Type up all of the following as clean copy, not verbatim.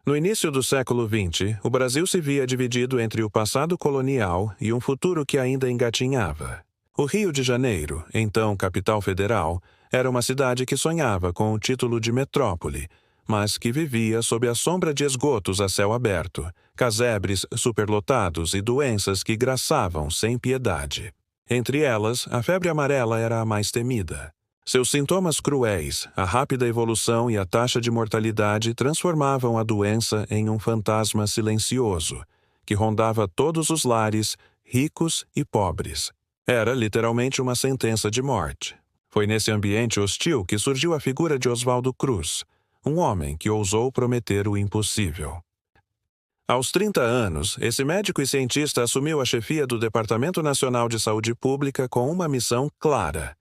No início do século XX, o Brasil se via dividido entre o passado colonial e um futuro que ainda engatinhava. O Rio de Janeiro, então capital federal, era uma cidade que sonhava com o título de metrópole, mas que vivia sob a sombra de esgotos a céu aberto, casebres superlotados e doenças que graçavam sem piedade. Entre elas, a febre amarela era a mais temida. Seus sintomas cruéis, a rápida evolução e a taxa de mortalidade transformavam a doença em um fantasma silencioso, que rondava todos os lares, ricos e pobres. Era literalmente uma sentença de morte. Foi nesse ambiente hostil que surgiu a figura de Oswaldo Cruz, um homem que ousou prometer o impossível. Aos 30 anos, esse médico e cientista assumiu a chefia do Departamento Nacional de Saúde Pública com uma missão clara: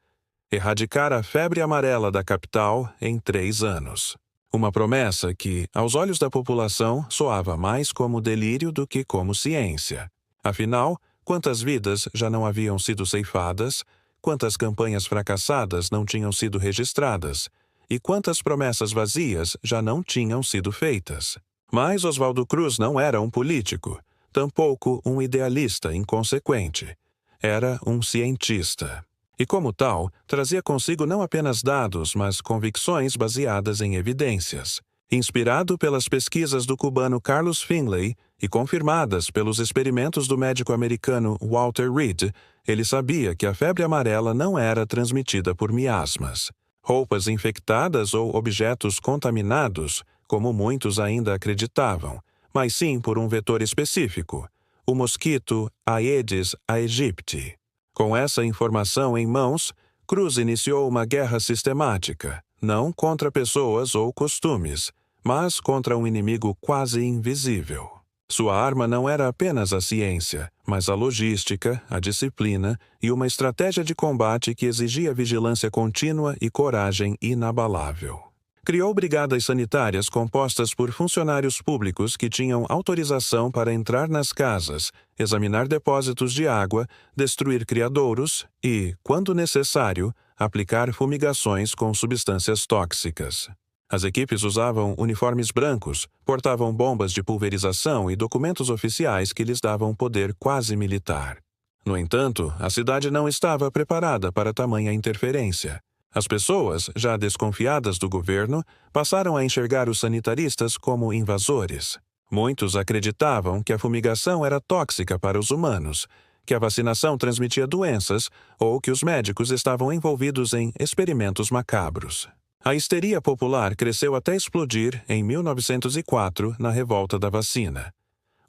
erradicar a febre amarela da capital em 3 anos. Uma promessa que, aos olhos da população, soava mais como delírio do que como ciência. Afinal, quantas vidas já não haviam sido ceifadas, quantas campanhas fracassadas não tinham sido registradas, e quantas promessas vazias já não tinham sido feitas. Mas Oswaldo Cruz não era um político, tampouco um idealista inconsequente. Era um cientista. E como tal, trazia consigo não apenas dados, mas convicções baseadas em evidências. Inspirado pelas pesquisas do cubano Carlos Finlay e confirmadas pelos experimentos do médico americano Walter Reed, ele sabia que a febre amarela não era transmitida por miasmas, roupas infectadas ou objetos contaminados, como muitos ainda acreditavam, mas sim por um vetor específico, o mosquito Aedes aegypti. Com essa informação em mãos, Cruz iniciou uma guerra sistemática, não contra pessoas ou costumes, mas contra um inimigo quase invisível. Sua arma não era apenas a ciência, mas a logística, a disciplina e uma estratégia de combate que exigia vigilância contínua e coragem inabalável. Criou brigadas sanitárias compostas por funcionários públicos que tinham autorização para entrar nas casas, examinar depósitos de água, destruir criadouros e, quando necessário, aplicar fumigações com substâncias tóxicas. As equipes usavam uniformes brancos, portavam bombas de pulverização e documentos oficiais que lhes davam poder quase militar. No entanto, a cidade não estava preparada para tamanha interferência. As pessoas, já desconfiadas do governo, passaram a enxergar os sanitaristas como invasores. Muitos acreditavam que a fumigação era tóxica para os humanos, que a vacinação transmitia doenças ou que os médicos estavam envolvidos em experimentos macabros. A histeria popular cresceu até explodir em 1904 na Revolta da Vacina.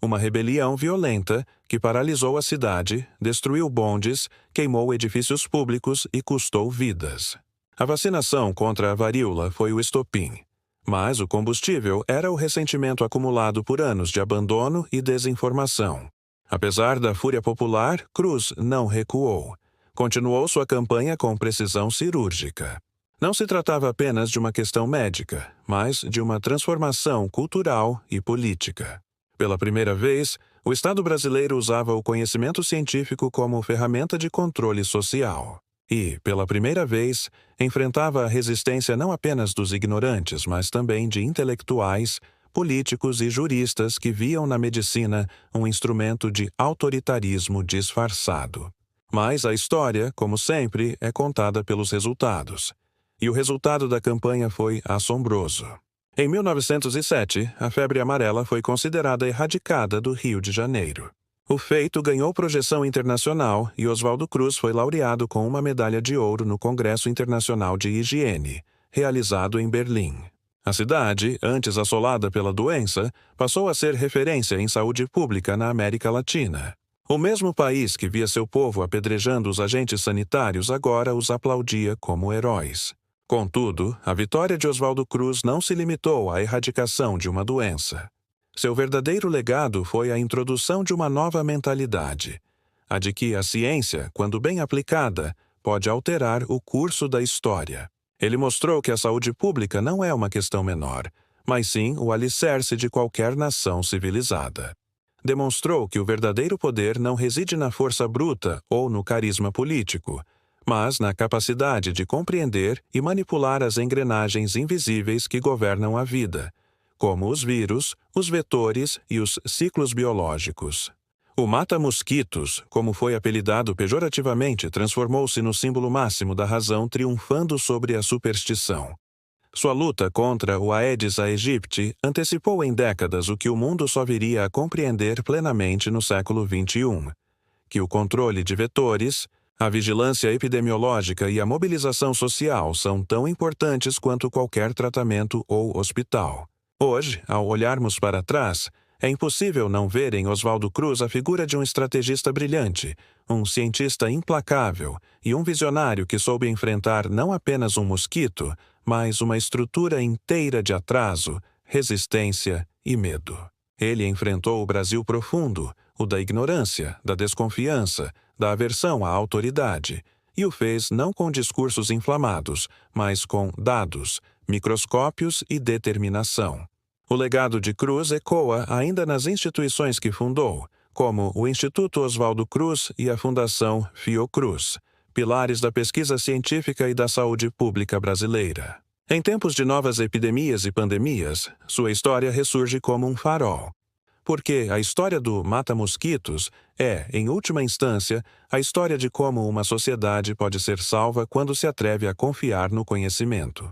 Uma rebelião violenta que paralisou a cidade, destruiu bondes, queimou edifícios públicos e custou vidas. A vacinação contra a varíola foi o estopim, mas o combustível era o ressentimento acumulado por anos de abandono e desinformação. Apesar da fúria popular, Cruz não recuou. Continuou sua campanha com precisão cirúrgica. Não se tratava apenas de uma questão médica, mas de uma transformação cultural e política. Pela primeira vez, o Estado brasileiro usava o conhecimento científico como ferramenta de controle social. E, pela primeira vez, enfrentava a resistência não apenas dos ignorantes, mas também de intelectuais, políticos e juristas que viam na medicina um instrumento de autoritarismo disfarçado. Mas a história, como sempre, é contada pelos resultados. E o resultado da campanha foi assombroso. Em 1907, a febre amarela foi considerada erradicada do Rio de Janeiro. O feito ganhou projeção internacional e Oswaldo Cruz foi laureado com uma medalha de ouro no Congresso Internacional de Higiene, realizado em Berlim. A cidade, antes assolada pela doença, passou a ser referência em saúde pública na América Latina. O mesmo país que via seu povo apedrejando os agentes sanitários agora os aplaudia como heróis. Contudo, a vitória de Oswaldo Cruz não se limitou à erradicação de uma doença. Seu verdadeiro legado foi a introdução de uma nova mentalidade, a de que a ciência, quando bem aplicada, pode alterar o curso da história. Ele mostrou que a saúde pública não é uma questão menor, mas sim o alicerce de qualquer nação civilizada. Demonstrou que o verdadeiro poder não reside na força bruta ou no carisma político, mas na capacidade de compreender e manipular as engrenagens invisíveis que governam a vida, como os vírus, os vetores e os ciclos biológicos. O mata-mosquitos, como foi apelidado pejorativamente, transformou-se no símbolo máximo da razão, triunfando sobre a superstição. Sua luta contra o Aedes aegypti antecipou em décadas o que o mundo só viria a compreender plenamente no século XXI, que o controle de vetores, a vigilância epidemiológica e a mobilização social são tão importantes quanto qualquer tratamento ou hospital. Hoje, ao olharmos para trás, é impossível não ver em Oswaldo Cruz a figura de um estrategista brilhante, um cientista implacável e um visionário que soube enfrentar não apenas um mosquito, mas uma estrutura inteira de atraso, resistência e medo. Ele enfrentou o Brasil profundo, o da ignorância, da desconfiança, da aversão à autoridade, e o fez não com discursos inflamados, mas com dados, microscópios e determinação. O legado de Cruz ecoa ainda nas instituições que fundou, como o Instituto Oswaldo Cruz e a Fundação Fiocruz, pilares da pesquisa científica e da saúde pública brasileira. Em tempos de novas epidemias e pandemias, sua história ressurge como um farol. Porque a história do mata-mosquitos é, em última instância, a história de como uma sociedade pode ser salva quando se atreve a confiar no conhecimento.